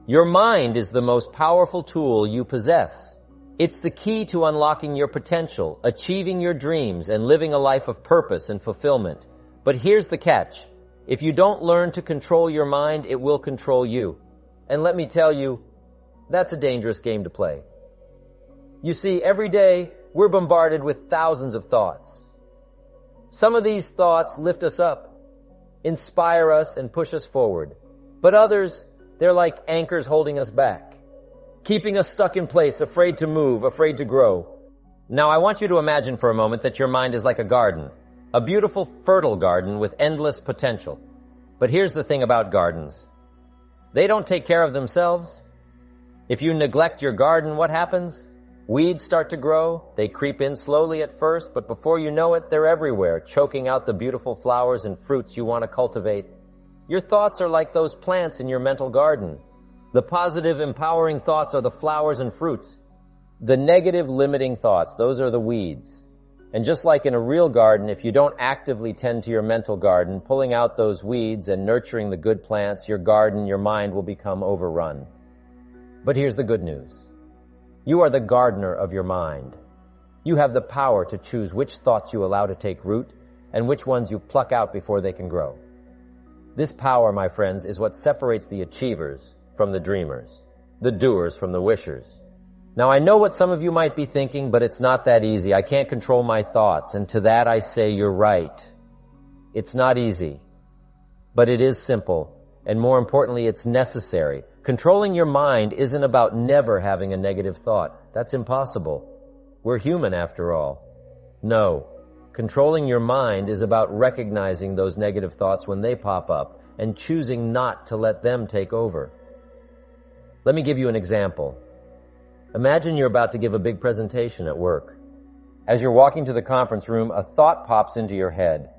Your mind is the most powerful tool you possess. It's the key to unlocking your potential, achieving your dreams, and living a life of purpose and fulfillment. But here's the catch. If you don't learn to control your mind, it will control you. And let me tell you, that's a dangerous game to play. You see, every day, we're bombarded with thousands of thoughts. Some of these thoughts lift us up, inspire us, and push us forward. But others, they're like anchors holding us back, keeping us stuck in place, afraid to move, afraid to grow. Now, I want you to imagine for a moment that your mind is like a garden, a beautiful, fertile garden with endless potential. But here's the thing about gardens. They don't take care of themselves. If you neglect your garden, what happens? Weeds start to grow. They creep in slowly at first, but before you know it, they're everywhere, choking out the beautiful flowers and fruits you want to cultivate. Your thoughts are like those plants in your mental garden. The positive, empowering thoughts are the flowers and fruits. The negative, limiting thoughts, those are the weeds. And just like in a real garden, if you don't actively tend to your mental garden, pulling out those weeds and nurturing the good plants, your garden, your mind will become overrun. But here's the good news. You are the gardener of your mind. You have the power to choose which thoughts you allow to take root and which ones you pluck out before they can grow. This power, my friends, is what separates the achievers from the dreamers, the doers from the wishers. Now, I know what some of you might be thinking, but it's not that easy. I can't control my thoughts, and to that I say you're right. It's not easy, but it is simple, and more importantly, it's necessary. Controlling your mind isn't about never having a negative thought. That's impossible. We're human after all. No. Controlling your mind is about recognizing those negative thoughts when they pop up and choosing not to let them take over. Let me give you an example. Imagine you're about to give a big presentation at work. As you're walking to the conference room, a thought pops into your head.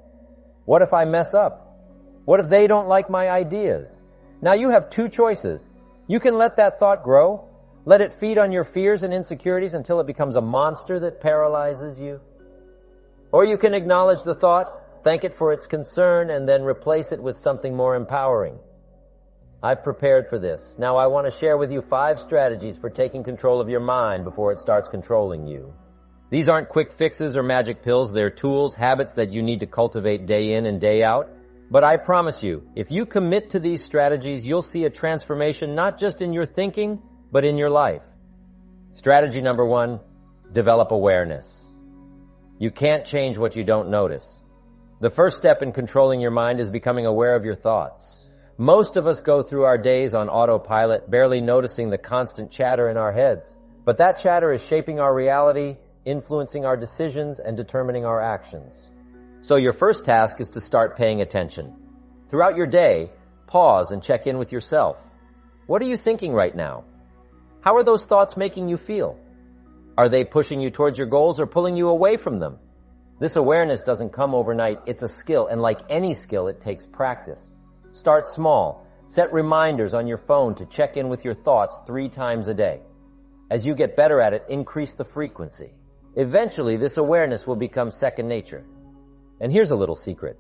What if I mess up? What if they don't like my ideas? Now you have two choices. You can let that thought grow, let it feed on your fears and insecurities until it becomes a monster that paralyzes you. Or you can acknowledge the thought, thank it for its concern, and then replace it with something more empowering. I've prepared for this. Now I want to share with you 5 strategies for taking control of your mind before it starts controlling you. These aren't quick fixes or magic pills. They're tools, habits that you need to cultivate day in and day out. But I promise you, if you commit to these strategies, you'll see a transformation not just in your thinking, but in your life. Strategy number 1, develop awareness. You can't change what you don't notice. The first step in controlling your mind is becoming aware of your thoughts. Most of us go through our days on autopilot, barely noticing the constant chatter in our heads. But that chatter is shaping our reality, influencing our decisions, and determining our actions. So your first task is to start paying attention. Throughout your day, pause and check in with yourself. What are you thinking right now? How are those thoughts making you feel? Are they pushing you towards your goals or pulling you away from them? This awareness doesn't come overnight. It's a skill, and like any skill, it takes practice. Start small. Set reminders on your phone to check in with your thoughts 3 times a day. As you get better at it, increase the frequency. Eventually, this awareness will become second nature. And here's a little secret.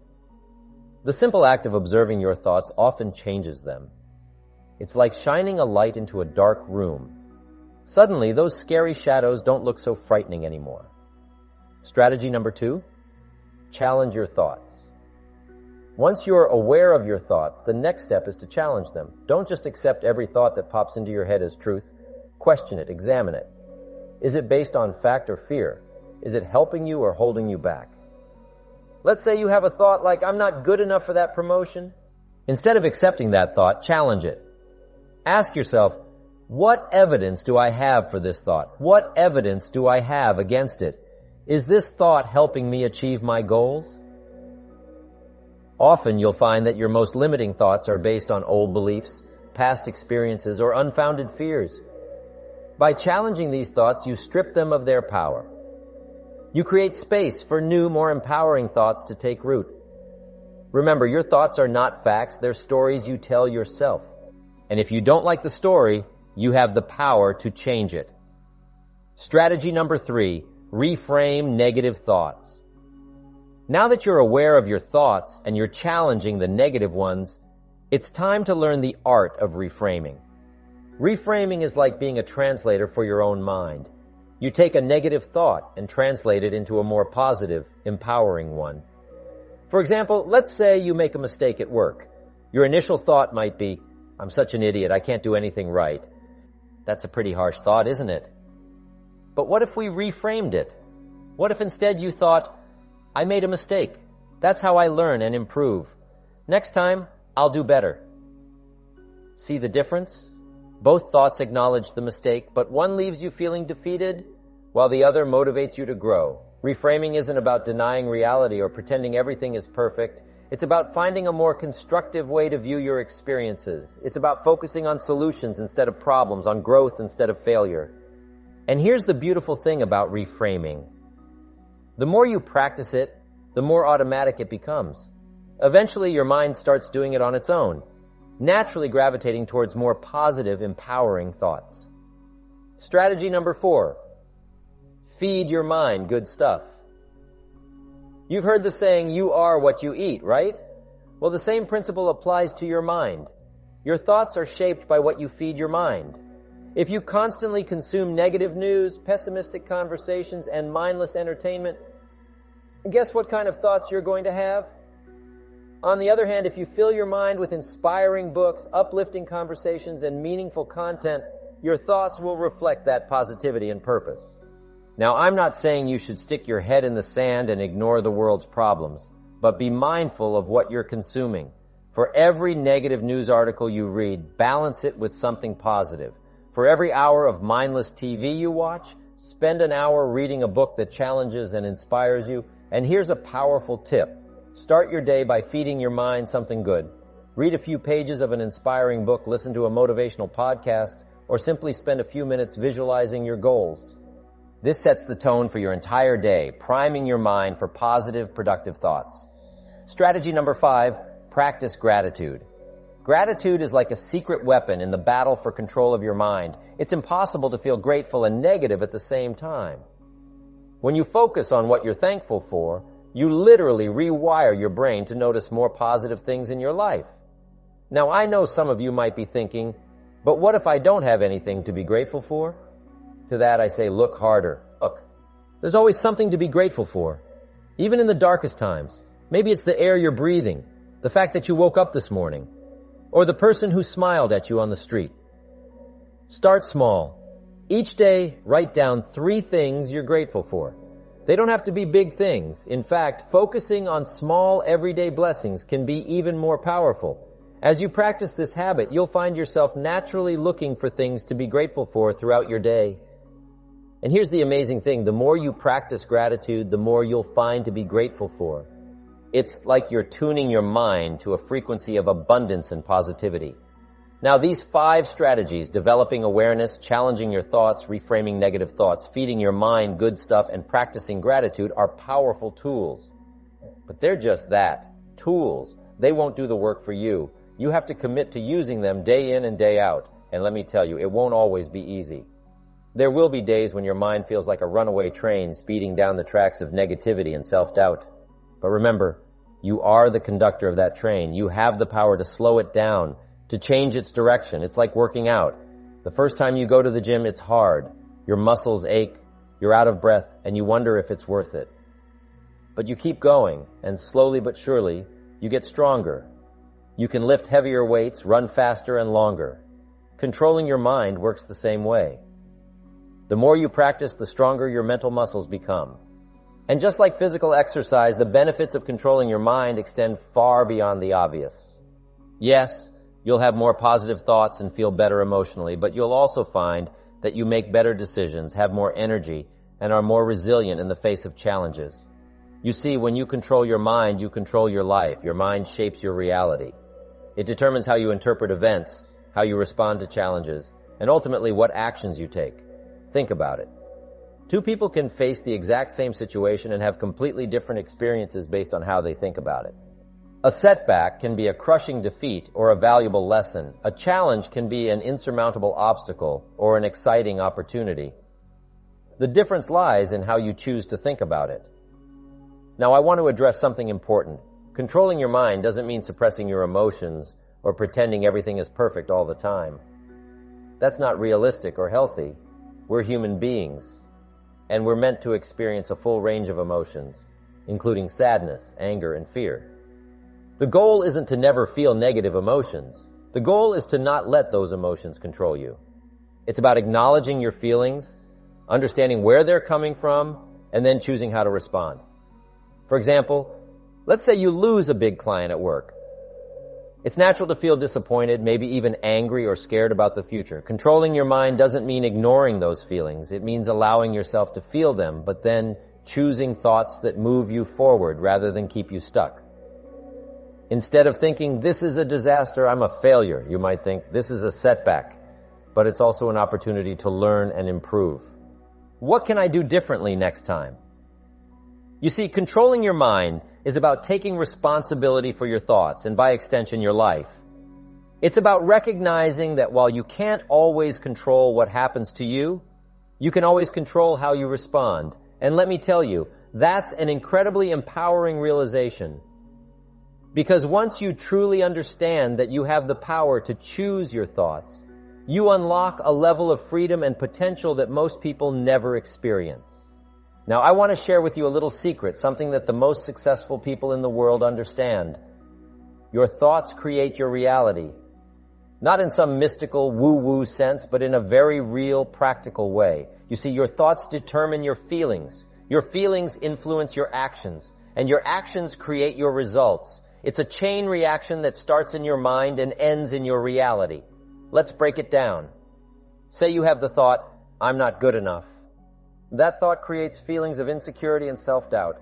The simple act of observing your thoughts often changes them. It's like shining a light into a dark room. Suddenly, those scary shadows don't look so frightening anymore. Strategy number 2, challenge your thoughts. Once you're aware of your thoughts, the next step is to challenge them. Don't just accept every thought that pops into your head as truth. Question it, examine it. Is it based on fact or fear? Is it helping you or holding you back? Let's say you have a thought like, I'm not good enough for that promotion. Instead of accepting that thought, challenge it. Ask yourself, what evidence do I have for this thought? What evidence do I have against it? Is this thought helping me achieve my goals? Often you'll find that your most limiting thoughts are based on old beliefs, past experiences, or unfounded fears. By challenging these thoughts, you strip them of their power. You create space for new, more empowering thoughts to take root. Remember, your thoughts are not facts, they're stories you tell yourself. And if you don't like the story, you have the power to change it. Strategy number 3, reframe negative thoughts. Now that you're aware of your thoughts and you're challenging the negative ones, it's time to learn the art of reframing. Reframing is like being a translator for your own mind. You take a negative thought and translate it into a more positive, empowering one. For example, let's say you make a mistake at work. Your initial thought might be, "I'm such an idiot, I can't do anything right." That's a pretty harsh thought, isn't it? But what if we reframed it? What if instead you thought, "I made a mistake. That's how I learn and improve. Next time, I'll do better." See the difference? Both thoughts acknowledge the mistake, but one leaves you feeling defeated, while the other motivates you to grow. Reframing isn't about denying reality or pretending everything is perfect. It's about finding a more constructive way to view your experiences. It's about focusing on solutions instead of problems, on growth instead of failure. And here's the beautiful thing about reframing. The more you practice it, the more automatic it becomes. Eventually, your mind starts doing it on its own, naturally gravitating towards more positive, empowering thoughts. Strategy number 4. Feed your mind good stuff. You've heard the saying, "You are what you eat," right? Well, the same principle applies to your mind. Your thoughts are shaped by what you feed your mind. If you constantly consume negative news, pessimistic conversations, and mindless entertainment, guess what kind of thoughts you're going to have? On the other hand, if you fill your mind with inspiring books, uplifting conversations, and meaningful content, your thoughts will reflect that positivity and purpose. Now, I'm not saying you should stick your head in the sand and ignore the world's problems, but be mindful of what you're consuming. For every negative news article you read, balance it with something positive. For every hour of mindless TV you watch, spend an hour reading a book that challenges and inspires you. And here's a powerful tip. Start your day by feeding your mind something good. Read a few pages of an inspiring book, listen to a motivational podcast, or simply spend a few minutes visualizing your goals. This sets the tone for your entire day, priming your mind for positive, productive thoughts. Strategy number 5, practice gratitude. Gratitude is like a secret weapon in the battle for control of your mind. It's impossible to feel grateful and negative at the same time. When you focus on what you're thankful for, you literally rewire your brain to notice more positive things in your life. Now, I know some of you might be thinking, but what if I don't have anything to be grateful for? To that I say, look harder. Look, there's always something to be grateful for, even in the darkest times. Maybe it's the air you're breathing, the fact that you woke up this morning, or the person who smiled at you on the street. Start small. Each day, write down 3 things you're grateful for. They don't have to be big things. In fact, focusing on small, everyday blessings can be even more powerful. As you practice this habit, you'll find yourself naturally looking for things to be grateful for throughout your day. And here's the amazing thing. The more you practice gratitude, the more you'll find to be grateful for. It's like you're tuning your mind to a frequency of abundance and positivity. Now, these 5 strategies, developing awareness, challenging your thoughts, reframing negative thoughts, feeding your mind good stuff, and practicing gratitude are powerful tools. But they're just that, tools. They won't do the work for you. You have to commit to using them day in and day out. And let me tell you, it won't always be easy. There will be days when your mind feels like a runaway train speeding down the tracks of negativity and self-doubt. But remember, you are the conductor of that train. You have the power to slow it down, to change its direction. It's like working out. The first time you go to the gym, it's hard. Your muscles ache, you're out of breath, and you wonder if it's worth it. But you keep going, and slowly but surely, you get stronger. You can lift heavier weights, run faster and longer. Controlling your mind works the same way. The more you practice, the stronger your mental muscles become. And just like physical exercise, the benefits of controlling your mind extend far beyond the obvious. Yes, you'll have more positive thoughts and feel better emotionally, but you'll also find that you make better decisions, have more energy, and are more resilient in the face of challenges. You see, when you control your mind, you control your life. Your mind shapes your reality. It determines how you interpret events, how you respond to challenges, and ultimately what actions you take. Think about it. 2 people can face the exact same situation and have completely different experiences based on how they think about it. A setback can be a crushing defeat or a valuable lesson. A challenge can be an insurmountable obstacle or an exciting opportunity. The difference lies in how you choose to think about it. Now, I want to address something important. Controlling your mind doesn't mean suppressing your emotions or pretending everything is perfect all the time. That's not realistic or healthy. We're human beings, and we're meant to experience a full range of emotions, including sadness, anger, and fear. The goal isn't to never feel negative emotions. The goal is to not let those emotions control you. It's about acknowledging your feelings, understanding where they're coming from, and then choosing how to respond. For example, let's say you lose a big client at work. It's natural to feel disappointed, maybe even angry or scared about the future. Controlling your mind doesn't mean ignoring those feelings. It means allowing yourself to feel them, but then choosing thoughts that move you forward rather than keep you stuck. Instead of thinking, this is a disaster, I'm a failure, you might think, this is a setback, but it's also an opportunity to learn and improve. What can I do differently next time? You see, controlling your mind is about taking responsibility for your thoughts and, by extension, your life. It's about recognizing that while you can't always control what happens to you, you can always control how you respond. And let me tell you, that's an incredibly empowering realization. Because once you truly understand that you have the power to choose your thoughts, you unlock a level of freedom and potential that most people never experience. Now, I want to share with you a little secret, something that the most successful people in the world understand. Your thoughts create your reality. Not in some mystical woo-woo sense, but in a very real, practical way. You see, your thoughts determine your feelings. Your feelings influence your actions, and your actions create your results. It's a chain reaction that starts in your mind and ends in your reality. Let's break it down. Say you have the thought, I'm not good enough. That thought creates feelings of insecurity and self-doubt.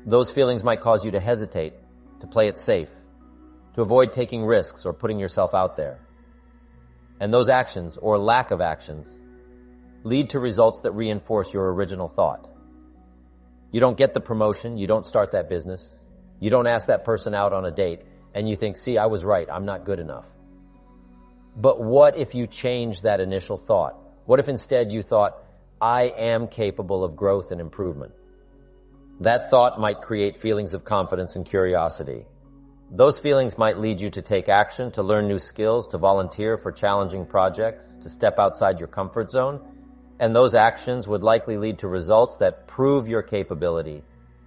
Those feelings might cause you to hesitate, to play it safe, to avoid taking risks or putting yourself out there. And those actions, or lack of actions, lead to results that reinforce your original thought. You don't get the promotion, you don't start that business, you don't ask that person out on a date, and you think, see, I was right, I'm not good enough. But what if you change that initial thought? What if instead you thought, I am capable of growth and improvement? That thought might create feelings of confidence and curiosity. Those feelings might lead you to take action, to learn new skills, to volunteer for challenging projects, to step outside your comfort zone. And those actions would likely lead to results that prove your capability,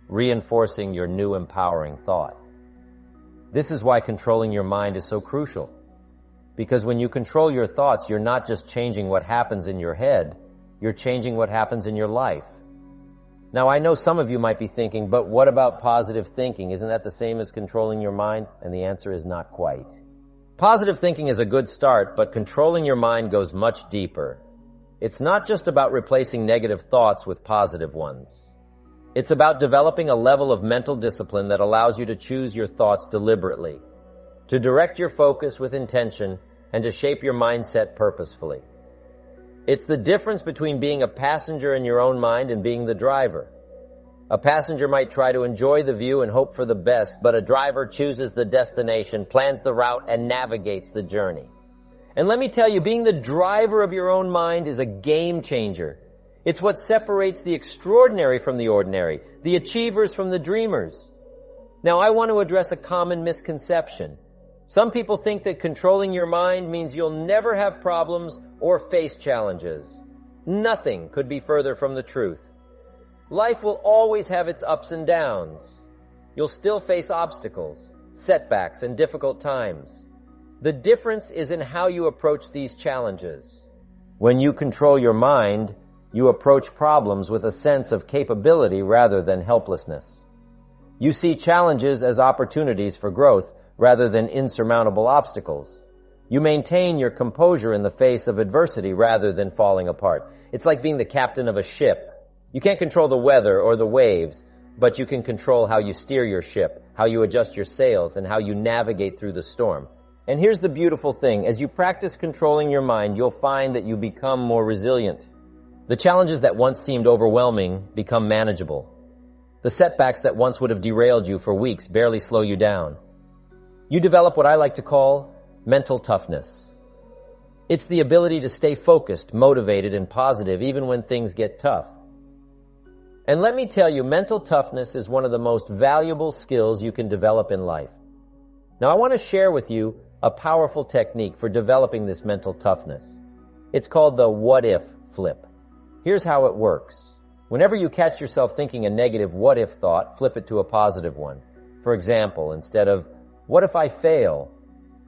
reinforcing your new empowering thought. This is why controlling your mind is so crucial. Because when you control your thoughts, you're not just changing what happens in your head, you're changing what happens in your life. Now, I know some of you might be thinking, but what about positive thinking? Isn't that the same as controlling your mind? And the answer is not quite. Positive thinking is a good start, but controlling your mind goes much deeper. It's not just about replacing negative thoughts with positive ones. It's about developing a level of mental discipline that allows you to choose your thoughts deliberately, to direct your focus with intention, and to shape your mindset purposefully. It's the difference between being a passenger in your own mind and being the driver. A passenger might try to enjoy the view and hope for the best, but a driver chooses the destination, plans the route, and navigates the journey. And let me tell you, being the driver of your own mind is a game changer. It's what separates the extraordinary from the ordinary, the achievers from the dreamers. Now, I want to address a common misconception. Some people think that controlling your mind means you'll never have problems or face challenges. Nothing could be further from the truth. Life will always have its ups and downs. You'll still face obstacles, setbacks, and difficult times. The difference is in how you approach these challenges. When you control your mind, you approach problems with a sense of capability rather than helplessness. You see challenges as opportunities for growth rather than insurmountable obstacles. You maintain your composure in the face of adversity rather than falling apart. It's like being the captain of a ship. You can't control the weather or the waves, but you can control how you steer your ship, how you adjust your sails, and how you navigate through the storm. And here's the beautiful thing. As you practice controlling your mind, you'll find that you become more resilient. The challenges that once seemed overwhelming become manageable. The setbacks that once would have derailed you for weeks barely slow you down. You develop what I like to call mental toughness. It's the ability to stay focused, motivated, and positive even when things get tough. And let me tell you, mental toughness is one of the most valuable skills you can develop in life. Now, I want to share with you a powerful technique for developing this mental toughness. It's called the what if flip. Here's how it works. Whenever you catch yourself thinking a negative what if thought, flip it to a positive one. For example, instead of what if I fail,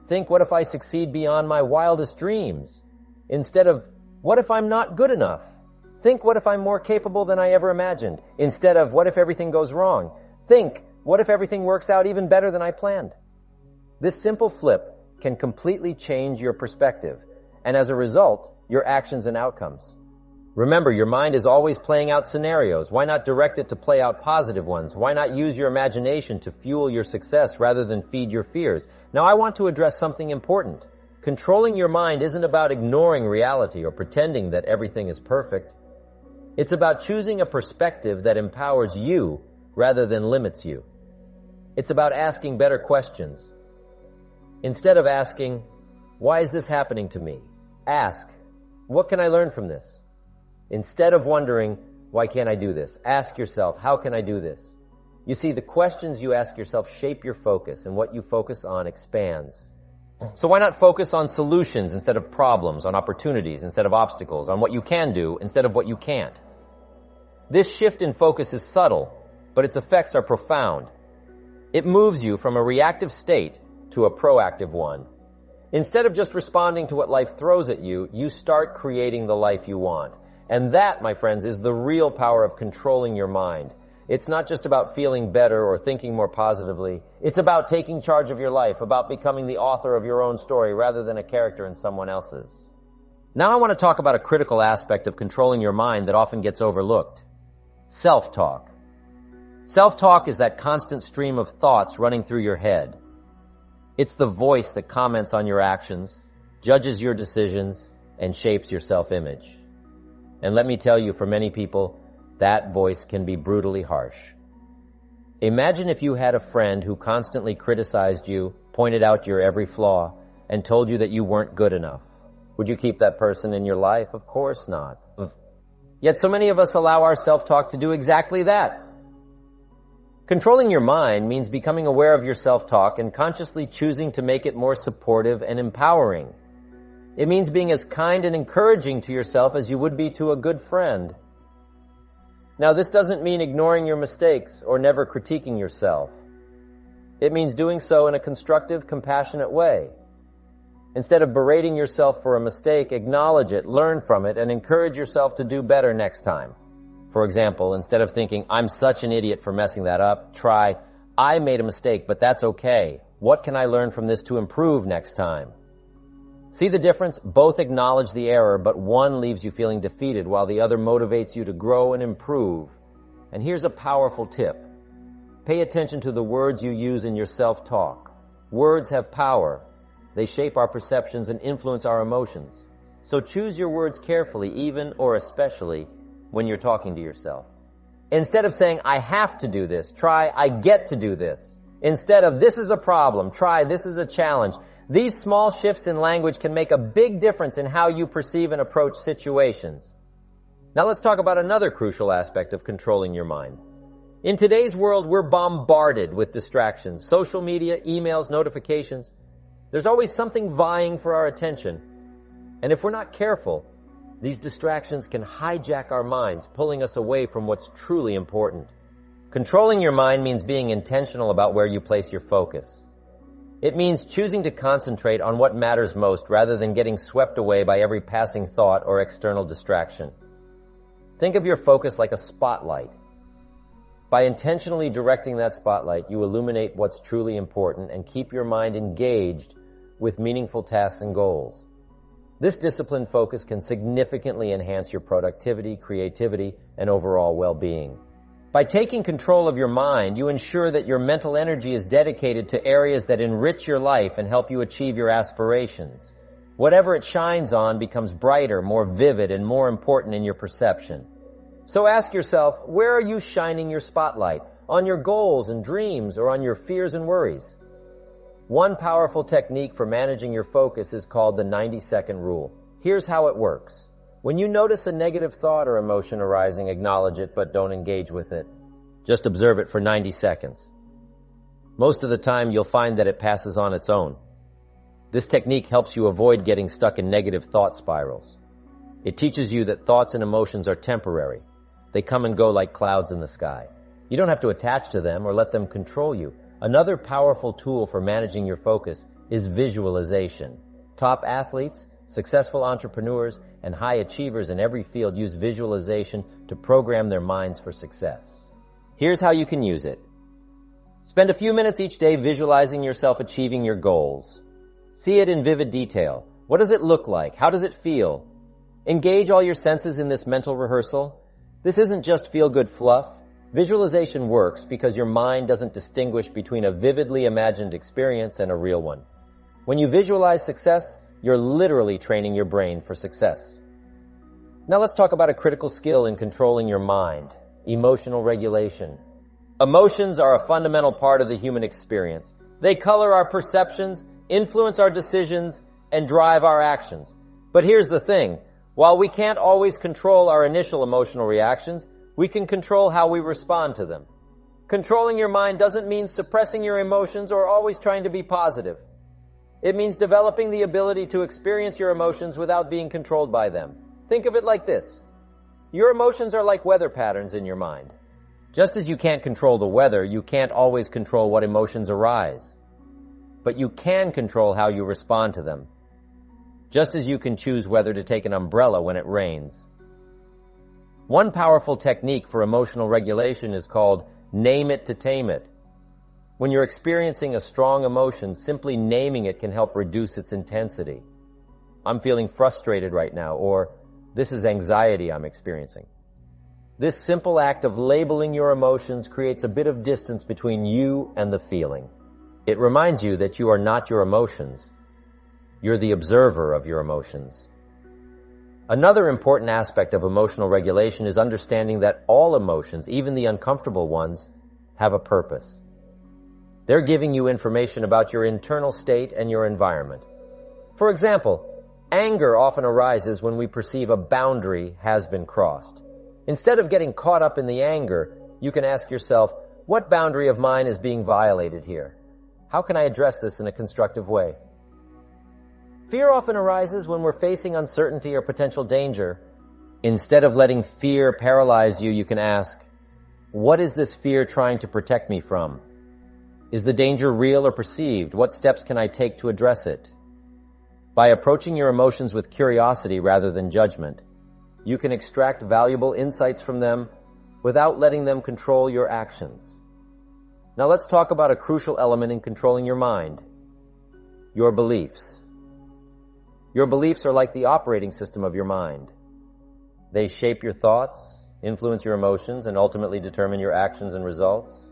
think what if I succeed beyond my wildest dreams. Instead of what if I'm not good enough, think what if I'm more capable than I ever imagined. Instead of what if everything goes wrong, think what if everything works out even better than I planned. This simple flip can completely change your perspective, and as a result, your actions and outcomes. Remember, your mind is always playing out scenarios. Why not direct it to play out positive ones? Why not use your imagination to fuel your success rather than feed your fears? Now, I want to address something important. Controlling your mind isn't about ignoring reality or pretending that everything is perfect. It's about choosing a perspective that empowers you rather than limits you. It's about asking better questions. Instead of asking, why is this happening to me? Ask, what can I learn from this? Instead of wondering, why can't I do this? Ask yourself, how can I do this? You see, the questions you ask yourself shape your focus, and what you focus on expands. So why not focus on solutions instead of problems, on opportunities instead of obstacles, on what you can do instead of what you can't? This shift in focus is subtle, but its effects are profound. It moves you from a reactive state to a proactive one. Instead of just responding to what life throws at you, you start creating the life you want. And that, my friends, is the real power of controlling your mind. It's not just about feeling better or thinking more positively. It's about taking charge of your life, about becoming the author of your own story rather than a character in someone else's. Now I want to talk about a critical aspect of controlling your mind that often gets overlooked. Self-talk. Self-talk is that constant stream of thoughts running through your head. It's the voice that comments on your actions, judges your decisions, and shapes your self-image. And let me tell you, for many people, that voice can be brutally harsh. Imagine if you had a friend who constantly criticized you, pointed out your every flaw, and told you that you weren't good enough. Would you keep that person in your life? Of course not. Yet so many of us allow our self-talk to do exactly that. Controlling your mind means becoming aware of your self-talk and consciously choosing to make it more supportive and empowering. It means being as kind and encouraging to yourself as you would be to a good friend. Now, this doesn't mean ignoring your mistakes or never critiquing yourself. It means doing so in a constructive, compassionate way. Instead of berating yourself for a mistake, acknowledge it, learn from it, and encourage yourself to do better next time. For example, instead of thinking, I'm such an idiot for messing that up, try, I made a mistake, but that's okay. What can I learn from this to improve next time? See the difference? Both acknowledge the error, but one leaves you feeling defeated while the other motivates you to grow and improve. And here's a powerful tip. Pay attention to the words you use in your self-talk. Words have power. They shape our perceptions and influence our emotions. So choose your words carefully, even or especially when you're talking to yourself. Instead of saying, I have to do this, try, I get to do this. Instead of, this is a problem, try, this is a challenge. These small shifts in language can make a big difference in how you perceive and approach situations. Now let's talk about another crucial aspect of controlling your mind. In today's world, we're bombarded with distractions, social media, emails, notifications. There's always something vying for our attention. And if we're not careful, these distractions can hijack our minds, pulling us away from what's truly important. Controlling your mind means being intentional about where you place your focus. It means choosing to concentrate on what matters most rather than getting swept away by every passing thought or external distraction. Think of your focus like a spotlight. By intentionally directing that spotlight, you illuminate what's truly important and keep your mind engaged with meaningful tasks and goals. This disciplined focus can significantly enhance your productivity, creativity, and overall well-being. By taking control of your mind, you ensure that your mental energy is dedicated to areas that enrich your life and help you achieve your aspirations. Whatever it shines on becomes brighter, more vivid, and more important in your perception. So ask yourself, where are you shining your spotlight? On your goals and dreams or on your fears and worries? One powerful technique for managing your focus is called the 90-second rule. Here's how it works. When you notice a negative thought or emotion arising, acknowledge it, but don't engage with it. Just observe it for 90 seconds. Most of the time, you'll find that it passes on its own. This technique helps you avoid getting stuck in negative thought spirals. It teaches you that thoughts and emotions are temporary. They come and go like clouds in the sky. You don't have to attach to them or let them control you. Another powerful tool for managing your focus is visualization. Top athletes, successful entrepreneurs, and high achievers in every field use visualization to program their minds for success. Here's how you can use it. Spend a few minutes each day visualizing yourself achieving your goals. See it in vivid detail. What does it look like? How does it feel? Engage all your senses in this mental rehearsal. This isn't just feel-good fluff. Visualization works because your mind doesn't distinguish between a vividly imagined experience and a real one. When you visualize success, you're literally training your brain for success. Now let's talk about a critical skill in controlling your mind, emotional regulation. Emotions are a fundamental part of the human experience. They color our perceptions, influence our decisions, and drive our actions. But here's the thing. While we can't always control our initial emotional reactions, we can control how we respond to them. Controlling your mind doesn't mean suppressing your emotions or always trying to be positive. It means developing the ability to experience your emotions without being controlled by them. Think of it like this. Your emotions are like weather patterns in your mind. Just as you can't control the weather, you can't always control what emotions arise. But you can control how you respond to them. Just as you can choose whether to take an umbrella when it rains. One powerful technique for emotional regulation is called name it to tame it. When you're experiencing a strong emotion, simply naming it can help reduce its intensity. I'm feeling frustrated right now, or this is anxiety I'm experiencing. This simple act of labeling your emotions creates a bit of distance between you and the feeling. It reminds you that you are not your emotions. You're the observer of your emotions. Another important aspect of emotional regulation is understanding that all emotions, even the uncomfortable ones, have a purpose. They're giving you information about your internal state and your environment. For example, anger often arises when we perceive a boundary has been crossed. Instead of getting caught up in the anger, you can ask yourself, what boundary of mine is being violated here? How can I address this in a constructive way? Fear often arises when we're facing uncertainty or potential danger. Instead of letting fear paralyze you, you can ask, what is this fear trying to protect me from? Is the danger real or perceived? What steps can I take to address it? By approaching your emotions with curiosity rather than judgment, you can extract valuable insights from them without letting them control your actions. Now let's talk about a crucial element in controlling your mind, your beliefs. Your beliefs are like the operating system of your mind. They shape your thoughts, influence your emotions, and ultimately determine your actions and results.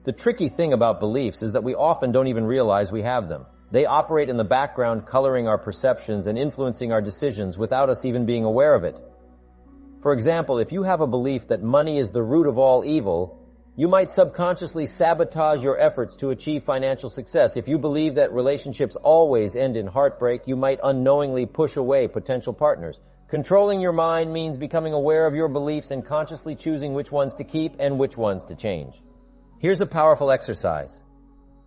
The tricky thing about beliefs is that we often don't even realize we have them. They operate in the background, coloring our perceptions and influencing our decisions without us even being aware of it. For example, if you have a belief that money is the root of all evil, you might subconsciously sabotage your efforts to achieve financial success. If you believe that relationships always end in heartbreak, you might unknowingly push away potential partners. Controlling your mind means becoming aware of your beliefs and consciously choosing which ones to keep and which ones to change. Here's a powerful exercise.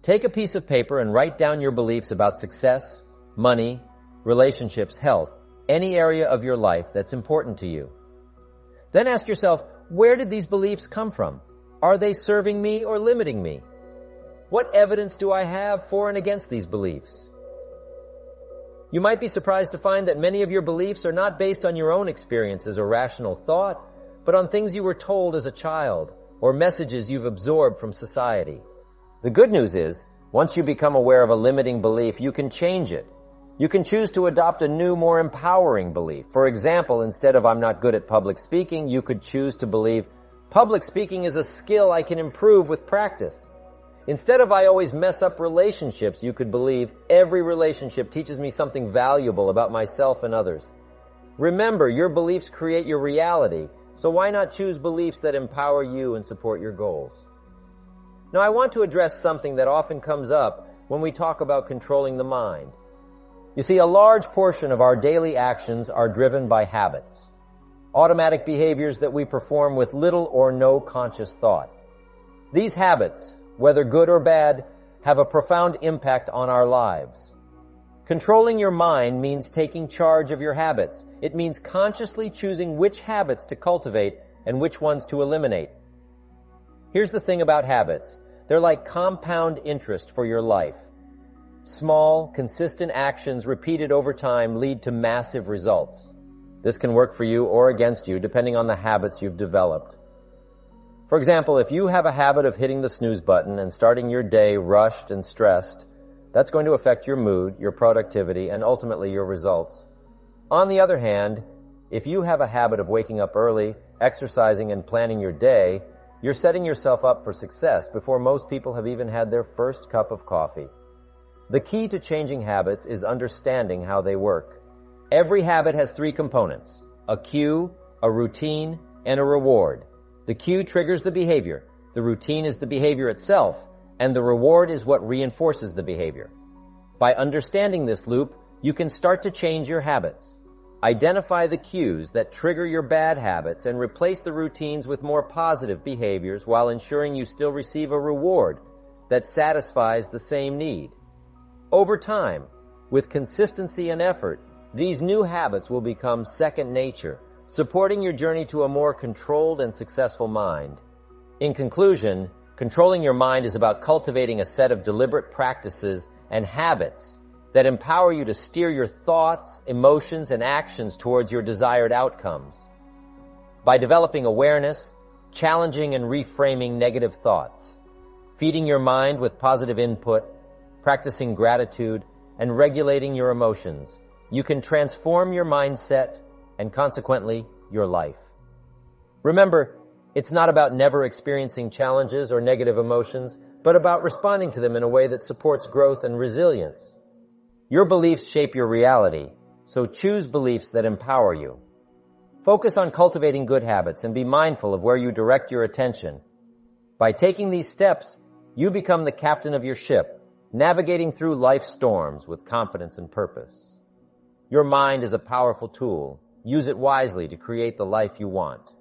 Take a piece of paper and write down your beliefs about success, money, relationships, health, any area of your life that's important to you. Then ask yourself, where did these beliefs come from? Are they serving me or limiting me? What evidence do I have for and against these beliefs? You might be surprised to find that many of your beliefs are not based on your own experiences or rational thought, but on things you were told as a child or messages you've absorbed from society. The good news is, once you become aware of a limiting belief, you can change it. You can choose to adopt a new, more empowering belief. For example, instead of I'm not good at public speaking, you could choose to believe public speaking is a skill I can improve with practice. Instead of I always mess up relationships, you could believe every relationship teaches me something valuable about myself and others. Remember, your beliefs create your reality, so why not choose beliefs that empower you and support your goals? Now, I want to address something that often comes up when we talk about controlling the mind. You see, a large portion of our daily actions are driven by habits, automatic behaviors that we perform with little or no conscious thought. These habits, whether good or bad, have a profound impact on our lives. Controlling your mind means taking charge of your habits. It means consciously choosing which habits to cultivate and which ones to eliminate. Here's the thing about habits. They're like compound interest for your life. Small, consistent actions repeated over time lead to massive results. This can work for you or against you depending on the habits you've developed. For example, if you have a habit of hitting the snooze button and starting your day rushed and stressed, that's going to affect your mood, your productivity, and ultimately your results. On the other hand, if you have a habit of waking up early, exercising, and planning your day, you're setting yourself up for success before most people have even had their first cup of coffee. The key to changing habits is understanding how they work. Every habit has three components: a cue, a routine, and a reward. The cue triggers the behavior, the routine is the behavior itself, and the reward is what reinforces the behavior. By understanding this loop, you can start to change your habits. Identify the cues that trigger your bad habits and replace the routines with more positive behaviors while ensuring you still receive a reward that satisfies the same need. Over time, with consistency and effort, these new habits will become second nature, supporting your journey to a more controlled and successful mind. In conclusion, controlling your mind is about cultivating a set of deliberate practices and habits that empower you to steer your thoughts, emotions, and actions towards your desired outcomes. By developing awareness, challenging and reframing negative thoughts, feeding your mind with positive input, practicing gratitude, and regulating your emotions, you can transform your mindset and consequently your life. Remember, it's not about never experiencing challenges or negative emotions, but about responding to them in a way that supports growth and resilience. Your beliefs shape your reality, so choose beliefs that empower you. Focus on cultivating good habits and be mindful of where you direct your attention. By taking these steps, you become the captain of your ship, navigating through life's storms with confidence and purpose. Your mind is a powerful tool. Use it wisely to create the life you want.